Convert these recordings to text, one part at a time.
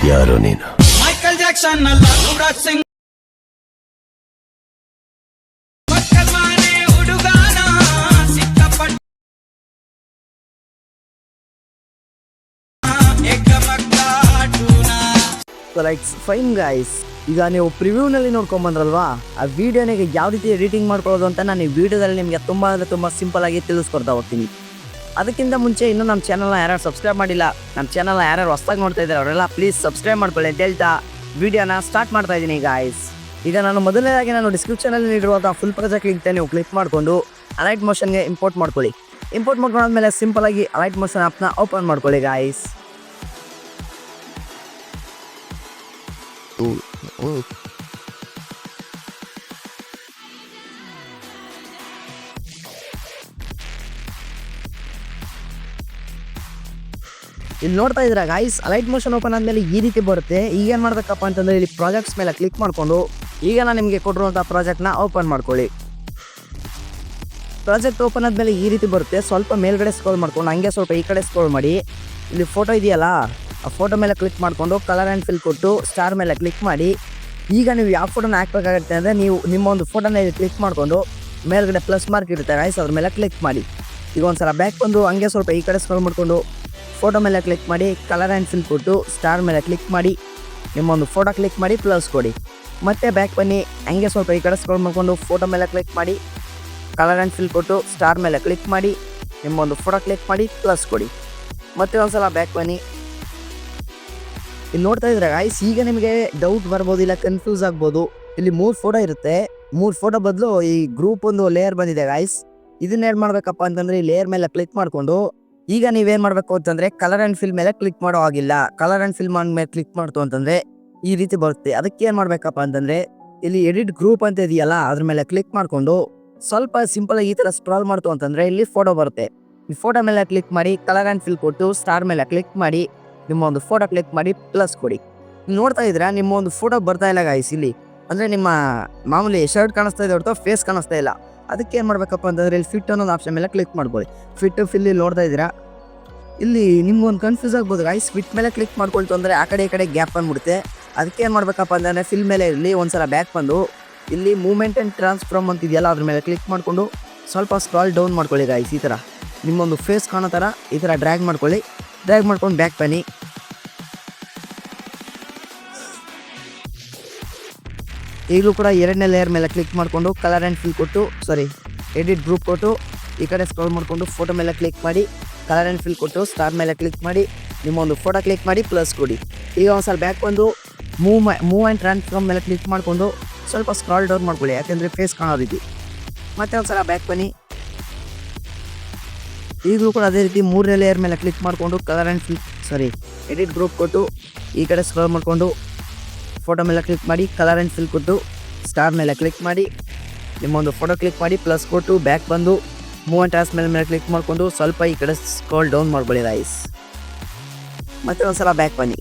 ಯಾರು ನೀನು? Michael Jackson ಅಲ್ಲ, ಯುವರಾಜ್ ಸಿಂಗ್ ಮಕ್ಕಳ ಮನೆ ಹುಡುಗಾನ ಸಿಕ್ಕಪಟ್ಟ ಲೈಕ್ಸ್ ಫೈನ್ ಗೈಸ್. ಈಗ ನೀವು ಪ್ರಿವ್ಯೂನಲ್ಲಿ ನೋಡ್ಕೊಂಬಂದ್ರಲ್ವಾ, ಆ ವಿಡಿಯೋನಿಗೆ ಯಾವ ರೀತಿ ಎಡಿಟಿಂಗ್ ಮಾಡ್ಕೊಳ್ಳೋದು ಅಂತ ನಾನು ಈ ವಿಡಿಯೋದಲ್ಲಿ ನಿಮಗೆ ತುಂಬ ಸಿಂಪಲ್ ಆಗಿ ತಿಳಿಸ್ಕೊಡ್ತಾ ಹೋಗ್ತೀನಿ. ಅದಕ್ಕಿಂತ ಮುಂಚೆ ಇನ್ನೂ ನಮ್ಮ ಚಾನಲ್ನ ಯಾರ್ಯಾರು ಸಬ್ಸ್ಕ್ರೈಬ್ ಮಾಡಿಲ್ಲ, ನಮ್ಮ ಚಾನಲ್ನ ಯಾರ್ಯಾರು ಹೊಸ್ದಾಗಿ ನೋಡ್ತಾ ಇದ್ದಾರೆ ಅವರೆಲ್ಲ ಪ್ಲೀಸ್ ಸಬ್ಸ್ಕ್ರೈಬ್ ಮಾಡ್ಕೊಳ್ಳಿ ಅಂತ ಹೇಳ್ತಾ ವಿಡಿಯೋನ ಸ್ಟಾರ್ಟ್ ಮಾಡ್ತಾ ಇದ್ದೀನಿ ಗಾಯ್ಸ್. ಈಗ ನಾನು ಮೊದಲನೇದಾಗಿ ನಾನು ಡಿಸ್ಕ್ರಿಪ್ಷನಲ್ಲಿ ನೀಡಿರುವಂಥ ಫುಲ್ ಪ್ರಾಜೆಕ್ಟ್ ಲಿಂಕ್ ನೀವು ಕ್ಲಿಕ್ ಮಾಡಿಕೊಂಡು ಅಲೈಟ್ ಮೋಷನ್ಗೆ ಇಂಪೋರ್ಟ್ ಮಾಡ್ಕೊಳ್ಳಿ. ಇಂಪೋರ್ಟ್ ಮಾಡ್ಕೊಂಡಾದ್ಮೇಲೆ ಸಿಂಪಲಾಗಿ ಅಲೈಟ್ ಮೋಷನ್ ಆ್ಯಪ್ನ ಓಪನ್ ಮಾಡ್ಕೊಳ್ಳಿ ಗಾಯ್ಸ್. ಇಲ್ಲಿ ನೋಡ್ತಾ ಇದ್ದೀರಾ ಗಾಯ್ಸ್, ಅಲೈಟ್ ಮೋಷನ್ ಓಪನ್ ಆದಮೇಲೆ ಈ ರೀತಿ ಬರುತ್ತೆ. ಈಗ ಏನು ಮಾಡಬೇಕಪ್ಪ ಅಂತಂದರೆ ಇಲ್ಲಿ ಪ್ರಾಜೆಕ್ಟ್ಸ್ ಮೇಲೆ ಕ್ಲಿಕ್ ಮಾಡಿಕೊಂಡು ಈಗ ನಾನು ನಿಮಗೆ ಕೊಟ್ಟಿರುವಂಥ ಪ್ರಾಜೆಕ್ಟ್ನ ಓಪನ್ ಮಾಡ್ಕೊಳ್ಳಿ. ಪ್ರಾಜೆಕ್ಟ್ ಓಪನ್ ಆದಮೇಲೆ ಈ ರೀತಿ ಬರುತ್ತೆ. ಸ್ವಲ್ಪ ಮೇಲ್ಗಡೆ ಸ್ಕ್ರೋಲ್ ಮಾಡ್ಕೊಂಡು ಹಂಗೆ ಸ್ವಲ್ಪ ಈ ಕಡೆ ಸ್ಕ್ರೋಲ್ ಮಾಡಿ ಇಲ್ಲಿ ಫೋಟೋ ಇದೆಯಲ್ಲ, ಆ ಫೋಟೋ ಮೇಲೆ ಕ್ಲಿಕ್ ಮಾಡಿಕೊಂಡು ಕಲರ್ ಆ್ಯಂಡ್ ಫಿಲ್ ಕೊಟ್ಟು ಸ್ಟಾರ್ ಮೇಲೆ ಕ್ಲಿಕ್ ಮಾಡಿ. ಈಗ ನೀವು ಯಾವ ಫೋಟೋನ ಹಾಕಬೇಕಾಗುತ್ತೆ ಅಂದರೆ ನೀವು ನಿಮ್ಮ ಒಂದು ಫೋಟೋನ ಇಲ್ಲಿ ಕ್ಲಿಕ್ ಮಾಡಿಕೊಂಡು ಮೇಲ್ಗಡೆ ಪ್ಲಸ್ ಮಾರ್ಕ್ ಇರುತ್ತೆ ಗಾಯ್ಸ್, ಅದ್ರ ಮೇಲೆ ಕ್ಲಿಕ್ ಮಾಡಿ. ಈಗ ಒಂದು ಸಲ ಬ್ಯಾಕ್ ಬಂದು ಹಂಗೆ ಸ್ವಲ್ಪ ಈ ಕಡೆ ಸ್ಕ್ರೋಲ್ ಮಾಡಿಕೊಂಡು ಫೋಟೋ ಮೇಲೆ ಕ್ಲಿಕ್ ಮಾಡಿ ಕಲರ್ ಆ್ಯಂಡ್ ಫಿಲ್ ಕೊಟ್ಟು ಸ್ಟಾರ್ ಮೇಲೆ ಕ್ಲಿಕ್ ಮಾಡಿ ನಿಮ್ಮೊಂದು ಫೋಟೋ ಕ್ಲಿಕ್ ಮಾಡಿ ಪ್ಲಸ್ ಕೊಡಿ. ಮತ್ತೆ ಬ್ಯಾಕ್ ಬನ್ನಿ, ಹಂಗೆ ಸ್ವಲ್ಪ ಈ ಕಡೆ ಸ್ಕ್ರೋಲ್ ಮಾಡಿಕೊಂಡು ಫೋಟೋ ಮೇಲೆ ಕ್ಲಿಕ್ ಮಾಡಿ ಕಲರ್ ಆ್ಯಂಡ್ ಫಿಲ್ ಕೊಟ್ಟು ಸ್ಟಾರ್ ಮೇಲೆ ಕ್ಲಿಕ್ ಮಾಡಿ ನಿಮ್ಮೊಂದು ಫೋಟೋ ಕ್ಲಿಕ್ ಮಾಡಿ ಪ್ಲಸ್ ಕೊಡಿ. ಮತ್ತೆ ಒಂದು ಸಲ ಬ್ಯಾಕ್ ಬನ್ನಿ. ಇಲ್ಲಿ ನೋಡ್ತಾ ಇದ್ರೆ ಗಾಯ್ಸ್, ಈಗ ನಿಮಗೆ ಡೌಟ್ ಬರ್ಬೋದು, ಇಲ್ಲ ಕನ್ಫ್ಯೂಸ್ ಆಗ್ಬೋದು. ಇಲ್ಲಿ 3 ಫೋಟೋ ಇರುತ್ತೆ, 3 ಫೋಟೋ ಬದಲು ಈ ಗ್ರೂಪ್ ಒಂದು ಲೇಯರ್ ಬಂದಿದೆ ಗಾಯ್ಸ್. ಇದನ್ನ ಏನು ಮಾಡಬೇಕಪ್ಪ ಅಂತಂದರೆ ಈ ಲೇಯರ್ ಮೇಲೆ ಕ್ಲಿಕ್ ಮಾಡಿಕೊಂಡು ಈಗ ನೀವೇನು ಮಾಡಬೇಕು ಅಂತಂದರೆ ಕಲರ್ ಆ್ಯಂಡ್ ಫಿಲ್ ಮೇಲೆ ಕ್ಲಿಕ್ ಮಾಡೋ ಆಗಿಲ್ಲ. ಕಲರ್ ಆ್ಯಂಡ್ ಫಿಲ್ ಮೇಲೆ ಕ್ಲಿಕ್ ಮಾಡ್ತು ಅಂತಂದರೆ ಈ ರೀತಿ ಬರುತ್ತೆ. ಅದಕ್ಕೆ ಏನು ಮಾಡಬೇಕಪ್ಪ ಅಂತಂದರೆ ಇಲ್ಲಿ ಎಡಿಟ್ ಗ್ರೂಪ್ ಅಂತ ಇದೆಯಲ್ಲ, ಅದ್ರ ಮೇಲೆ ಕ್ಲಿಕ್ ಮಾಡಿಕೊಂಡು ಸ್ವಲ್ಪ ಸಿಂಪಲಾಗಿ ಈ ಥರ ಸ್ಕ್ರಾಲ್ ಮಾಡ್ತು ಅಂತಂದರೆ ಇಲ್ಲಿ ಫೋಟೋ ಬರುತ್ತೆ. ಈ ಫೋಟೋ ಮೇಲೆ ಕ್ಲಿಕ್ ಮಾಡಿ ಕಲರ್ ಆ್ಯಂಡ್ ಫಿಲ್ ಕೊಟ್ಟು ಸ್ಟಾರ್ ಮೇಲೆ ಕ್ಲಿಕ್ ಮಾಡಿ ನಿಮ್ಮ ಒಂದು ಫೋಟೋ ಕ್ಲಿಕ್ ಮಾಡಿ ಪ್ಲಸ್ ಕೊಡಿ. ನೋಡ್ತಾ ಇದ್ರೆ ನಿಮ್ಮ ಒಂದು ಫೋಟೋ ಬರ್ತಾ ಇಲ್ಲ ಗಾಯ್ಸ್. ಇಲ್ಲಿ ಅಂದರೆ ನಿಮ್ಮ ಮಾಮೂಲಿ ಶರ್ಟ್ ಕಾಣಿಸ್ತಾ ಇದೆ ಹೊರತು ಫೇಸ್ ಕಾಣಿಸ್ತಾ ಇಲ್ಲ. ಅದಕ್ಕೆ ಏನು ಮಾಡಬೇಕಪ್ಪ ಅಂತಂದರೆ ಇಲ್ಲಿ ಫಿಟ್ ಅನ್ನೋದು ಆಪ್ಷನ್ ಮೇಲೆ ಕ್ಲಿಕ್ ಮಾಡ್ಕೊಳ್ಳಿ. ಫಿಟ್ ಫಿಲ್ ಇಲ್ಲಿ ನೋಡ್ತಾ ಇದ್ದೀರಾ, ಇಲ್ಲಿ ನಿಮ್ಗೊಂದು ಕನ್ಫ್ಯೂಸ್ ಆಗ್ಬೋದು ಗಾಯ್ಸ್. ಫಿಟ್ ಮೇಲೆ ಕ್ಲಿಕ್ ಮಾಡ್ಕೊಳ್ತು ಅಂದರೆ ಆ ಕಡೆ ಈ ಕಡೆ ಗ್ಯಾಪ್ ಬಂದ್ಬಿಡುತ್ತೆ. ಅದಕ್ಕೆ ಏನು ಮಾಡಬೇಕಪ್ಪ ಅಂತಂದರೆ ಫಿಲ್ ಮೇಲೆ ಇರಲಿ ಒಂದ್ಸಲ ಬ್ಯಾಕ್ ಬಂದು ಇಲ್ಲಿ ಮೂವ್ಮೆಂಟ್ ಆ್ಯಂಡ್ ಟ್ರಾನ್ಸ್ಫಾರ್ಮ್ ಅಂತ ಇದೆಯಲ್ಲ ಅದ್ರ ಮೇಲೆ ಕ್ಲಿಕ್ ಮಾಡಿಕೊಂಡು ಸ್ವಲ್ಪ ಸ್ಕ್ರಾಲ್ ಡೌನ್ ಮಾಡ್ಕೊಳ್ಳಿ ಗಾಯ್ಸ್. ಈ ಥರ ನಿಮ್ಮೊಂದು ಫೇಸ್ ಕಾಣೋ ಥರ ಈ ಥರ ಡ್ರ್ಯಾಗ್ ಮಾಡ್ಕೊಳ್ಳಿ. ಡ್ರ್ಯಾಗ್ ಮಾಡ್ಕೊಂಡು ಬ್ಯಾಕ್ ಬನ್ನಿ. ಈಗಲೂ ಕೂಡ 2ನೇ ಲೇಯರ್ ಮೇಲೆ ಕ್ಲಿಕ್ ಮಾಡಿಕೊಂಡು ಕಲರ್ ಆ್ಯಂಡ್ ಫಿಲ್ ಕೊಟ್ಟು ಎಡಿಟ್ ಗ್ರೂಪ್ ಕೊಟ್ಟು ಈ ಕಡೆ ಸ್ಕ್ರೋಲ್ ಮಾಡಿಕೊಂಡು ಫೋಟೋ ಮೇಲೆ ಕ್ಲಿಕ್ ಮಾಡಿ ಕಲರ್ ಆ್ಯಂಡ್ ಫಿಲ್ ಕೊಟ್ಟು ಸ್ಟಾರ್ ಮೇಲೆ ಕ್ಲಿಕ್ ಮಾಡಿ ನಿಮ್ಮೊಂದು ಫೋಟೋ ಕ್ಲಿಕ್ ಮಾಡಿ ಪ್ಲಸ್ ಕೊಡಿ. ಈಗ ಒಂದು ಸಲ ಬ್ಯಾಕ್ ಬಂದು ಮೂವ್ ಆ್ಯಂಡ್ ಟ್ರಾನ್ಸ್ಫಾರ್ಮ್ ಮೇಲೆ ಕ್ಲಿಕ್ ಮಾಡಿಕೊಂಡು ಸ್ವಲ್ಪ ಸ್ಕ್ರಾಲ್ ಡೌನ್ ಮಾಡ್ಕೊಳ್ಳಿ, ಯಾಕೆಂದರೆ ಫೇಸ್ ಕಾಣೋ ರೀತಿ. ಮತ್ತೆ ಒಂದು ಸಲ ಬ್ಯಾಕ್ ಬನ್ನಿ. ಈಗಲೂ ಕೂಡ ಅದೇ ರೀತಿ 3ನೇ ಲೇಯರ್ ಮೇಲೆ ಕ್ಲಿಕ್ ಮಾಡಿಕೊಂಡು colour and fill edit group ಕೊಟ್ಟು ಈ ಕಡೆ ಸ್ಕ್ರೋಲ್ ಮಾಡಿಕೊಂಡು ಫೋಟೋ ಮೇಲೆ ಕ್ಲಿಕ್ ಮಾಡಿ ಕಲರ್ ಆ್ಯಂಡ್ ಫಿಲ್ ಕೊಟ್ಟು ಸ್ಟಾರ್ ಮೇಲೆ ಕ್ಲಿಕ್ ಮಾಡಿ ನಿಮ್ಮೊಂದು ಫೋಟೋ ಕ್ಲಿಕ್ ಮಾಡಿ ಪ್ಲಸ್ ಕೊಟ್ಟು ಬ್ಯಾಕ್ ಬಂದು ಮೂವ್ ಆ್ಯಂಡ್ ಟ್ರಾನ್ಸ್ಫಾರ್ಮ್ ಮೇಲೆ ಕ್ಲಿಕ್ ಮಾಡಿಕೊಂಡು ಸ್ವಲ್ಪ ಈ ಕಡೆ ಸ್ಕ್ರೋಲ್ ಡೌನ್ ಮಾಡ್ಕೊಳ್ಳಿ ಗಾಯ್ಸ್. ಮತ್ತೆ ಒಂದು ಸಲ ಬ್ಯಾಕ್ ಬನ್ನಿ.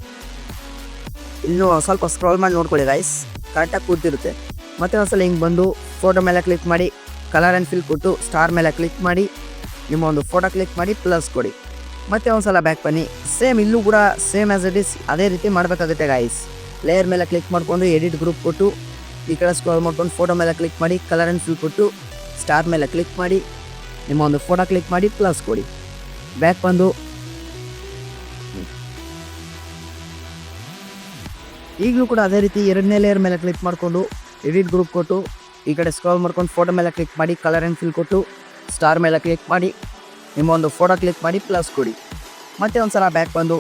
ಇನ್ನೂ ಸ್ವಲ್ಪ ಸ್ಕ್ರೋಲ್ ಮಾಡಿ ನೋಡ್ಕೊಳ್ಳಿ ಗಾಯ್ಸ್, ಕರೆಕ್ಟಾಗಿ ಕೂತಿರುತ್ತೆ. ಮತ್ತೆ ಒಂದು ಸಲ ಹಿಂಗೆ ಬಂದು ಫೋಟೋ ಮೇಲೆ ಕ್ಲಿಕ್ ಮಾಡಿ ಕಲರ್ ಆ್ಯಂಡ್ ಫಿಲ್ ಕೊಟ್ಟು ಸ್ಟಾರ್ ಮೇಲೆ ಕ್ಲಿಕ್ ಮಾಡಿ ನಿಮ್ಮ ಒಂದು ಫೋಟೋ ಕ್ಲಿಕ್ ಮಾಡಿ ಪ್ಲಸ್ ಕೊಡಿ. ಮತ್ತೆ ಒಂದು ಸಲ ಬ್ಯಾಕ್ ಬನ್ನಿ. ಸೇಮ್ ಇಲ್ಲೂ ಕೂಡ ಸೇಮ್ ಆ್ಯಸ್ ಇಟ್ ಈಸ್ ಅದೇ ರೀತಿ ಮಾಡಬೇಕಾಗುತ್ತೆ ಗಾಯ್ಸ್. ಲೇಯರ್ ಮೇಲೆ ಕ್ಲಿಕ್ ಮಾಡಿಕೊಂಡು ಎಡಿಟ್ ಗ್ರೂಪ್ ಕೊಟ್ಟು ಈ ಕಡೆ ಸ್ಕ್ರೋಲ್ ಮಾಡ್ಕೊಂಡು ಫೋಟೋ ಮೇಲೆ ಕ್ಲಿಕ್ ಮಾಡಿ ಕಲರ್ ಆ್ಯಂಡ್ ಫಿಲ್ ಕೊಟ್ಟು ಸ್ಟಾರ್ ಮೇಲೆ ಕ್ಲಿಕ್ ಮಾಡಿ ನಿಮ್ಮ ಒಂದು ಫೋಟೋ ಕ್ಲಿಕ್ ಮಾಡಿ ಪ್ಲಸ್ ಕೊಡಿ. ಬ್ಯಾಕ್ ಬಂದು ಈಗಲೂ ಕೂಡ ಅದೇ ರೀತಿ 2ನೇ ಲೇಯರ್ ಮೇಲೆ ಕ್ಲಿಕ್ ಮಾಡಿಕೊಂಡು ಎಡಿಟ್ ಗ್ರೂಪ್ ಕೊಟ್ಟು ಈ ಕಡೆ ಸ್ಕ್ರೋಲ್ ಮಾಡ್ಕೊಂಡು ಫೋಟೋ ಮೇಲೆ ಕ್ಲಿಕ್ ಮಾಡಿ ಕಲರ್ ಆ್ಯಂಡ್ ಫಿಲ್ ಕೊಟ್ಟು ಸ್ಟಾರ್ ಮೇಲೆ ಕ್ಲಿಕ್ ಮಾಡಿ ನಿಮ್ಮ ಒಂದು ಫೋಟೋ ಕ್ಲಿಕ್ ಮಾಡಿ ಪ್ಲಸ್ ಕೊಡಿ. ಮತ್ತೆ ಒಂದು ಸಲ ಬ್ಯಾಕ್ ಬಂದು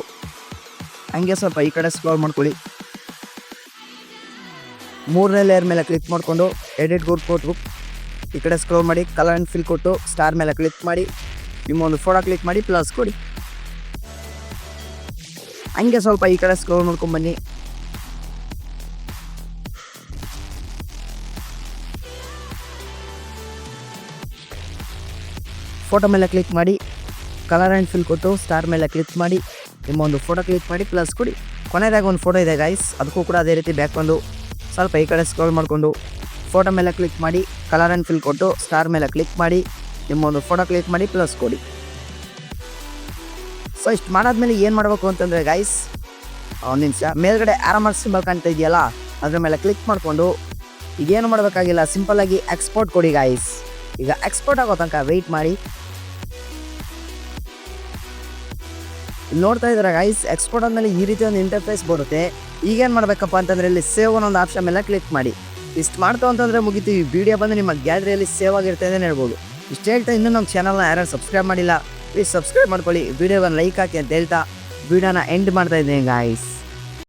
ಹಂಗೆ ಸ್ವಲ್ಪ ಈ ಕಡೆ ಸ್ಕ್ರೋಲ್ ಮಾಡ್ಕೊಳ್ಳಿ. 3ನೇ ಲೇಯರ್ ಮೇಲೆ ಕ್ಲಿಕ್ ಮಾಡಿಕೊಂಡು ಎಡಿಟ್ ಗ್ರೂಪ್ ಕೊಟ್ಟು ಈ ಕಡೆ ಸ್ಕ್ರೋಲ್ ಮಾಡಿ ಕಲರ್ ಆ್ಯಂಡ್ ಫಿಲ್ ಕೊಟ್ಟು ಸ್ಟಾರ್ ಮೇಲೆ ಕ್ಲಿಕ್ ಮಾಡಿ ನಿಮ್ಮ ಒಂದು ಫೋಟೋ ಕ್ಲಿಕ್ ಮಾಡಿ ಪ್ಲಸ್ ಕೊಡಿ. ಹಂಗೆ ಸ್ವಲ್ಪ ಈ ಕಡೆ ಸ್ಕ್ರೋಲ್ ಮಾಡ್ಕೊಂಬನ್ನಿ. ಫೋಟೋ ಮೇಲೆ ಕ್ಲಿಕ್ ಮಾಡಿ ಕಲರ್ ಆ್ಯಂಡ್ ಫಿಲ್ ಕೊಟ್ಟು ಸ್ಟಾರ್ ಮೇಲೆ ಕ್ಲಿಕ್ ಮಾಡಿ ನಿಮ್ಮ ಒಂದು ಫೋಟೋ ಕ್ಲಿಕ್ ಮಾಡಿ ಪ್ಲಸ್ ಕೊಡಿ. ಕೊನೆಯದಾಗಿ ಒಂದು ಫೋಟೋ ಇದೆ ಗೈಸ್, ಅದಕ್ಕೂ ಕೂಡ ಅದೇ ರೀತಿ ಬ್ಯಾಕ್ ಬಂದು ಸ್ವಲ್ಪ ಈ ಕಡೆ ಸ್ಕ್ರೋಲ್ ಮಾಡಿಕೊಂಡು ಫೋಟೋ ಮೇಲೆ ಕ್ಲಿಕ್ ಮಾಡಿ ಕಲರ್ ಆ್ಯಂಡ್ ಫಿಲ್ ಕೊಟ್ಟು ಸ್ಟಾರ್ ಮೇಲೆ ಕ್ಲಿಕ್ ಮಾಡಿ ನಿಮ್ಮ ಒಂದು ಫೋಟೋ ಕ್ಲಿಕ್ ಮಾಡಿ ಪ್ಲಸ್ ಕೊಡಿ. ಸೊ ಇಷ್ಟು ಮಾಡಾದ್ಮೇಲೆ ಏನು ಮಾಡಬೇಕು ಅಂತಂದರೆ ಗೈಸ್, ಒಂದು ನಿಮಿಷ ಮೇಲ್ಗಡೆ ಆರಾಮಾಗಿ ಸಿಂಬಲ್ ಕಾಣ್ತಾ ಇದೆಯಲ್ಲ ಅದ್ರ ಮೇಲೆ ಕ್ಲಿಕ್ ಮಾಡಿಕೊಂಡು ಈಗೇನು ಮಾಡಬೇಕಾಗಿಲ್ಲ, ಸಿಂಪಲ್ಲಾಗಿ ಎಕ್ಸ್ಪೋರ್ಟ್ ಕೊಡಿ ಗಾಯ್ಸ್. ಈಗ ಎಕ್ಸ್ಪೋರ್ಟ್ ಆಗೋ ತನಕ ವೆಯ್ಟ್ ಮಾಡಿ. ಇಲ್ಲಿ ನೋಡ್ತಾ ಇದ್ದೀರಾ ಗೈಸ್, ಎಕ್ಸ್ಪೋರ್ಟ್ ಆದಮೇಲೆ ಈ ರೀತಿ ಒಂದು ಇಂಟರ್ಫೇಸ್ ಬರುತ್ತೆ. ಈಗೇನು ಮಾಡಬೇಕಪ್ಪ ಅಂತಂದರೆ ಇಲ್ಲಿ ಸೇವ್ ಅನ್ನೋ ಆಪ್ಷನ್ ಮೇಲೆ ಕ್ಲಿಕ್ ಮಾಡಿ. ಇಷ್ಟು ಮಾಡ್ತಾ ಅಂತಂದರೆ ಮುಗಿತು, ಈ ವಿಡಿಯೋ ಬಂದು ನಿಮ್ಮ ಗ್ಯಾಲರಿಯಲ್ಲಿ ಸೇವ್ ಆಗಿರುತ್ತೆ ಅಂತಲೇ ಹೇಳ್ಬೋದು. ಇಷ್ಟು ಹೇಳ್ತಾ ಇನ್ನೂ ನಮ್ಮ ಚಾನಲ್ನ ಯಾರು ಸಬ್ಸ್ಕ್ರೈಬ್ ಮಾಡಿಲ್ಲ, ಪ್ಲೀಸ್ ಸಬ್ಸ್ಕ್ರೈಬ್ ಮಾಡ್ಕೊಳ್ಳಿ, ವಿಡಿಯೋವನ್ನು ಲೈಕ್ ಹಾಕಿ ಅಂತ ಹೇಳ್ತಾ ವಿಡಿಯೋನ ಎಂಡ್ ಮಾಡ್ತಾ ಇದ್ದೀನಿ ಗಾಯ್ಸ್.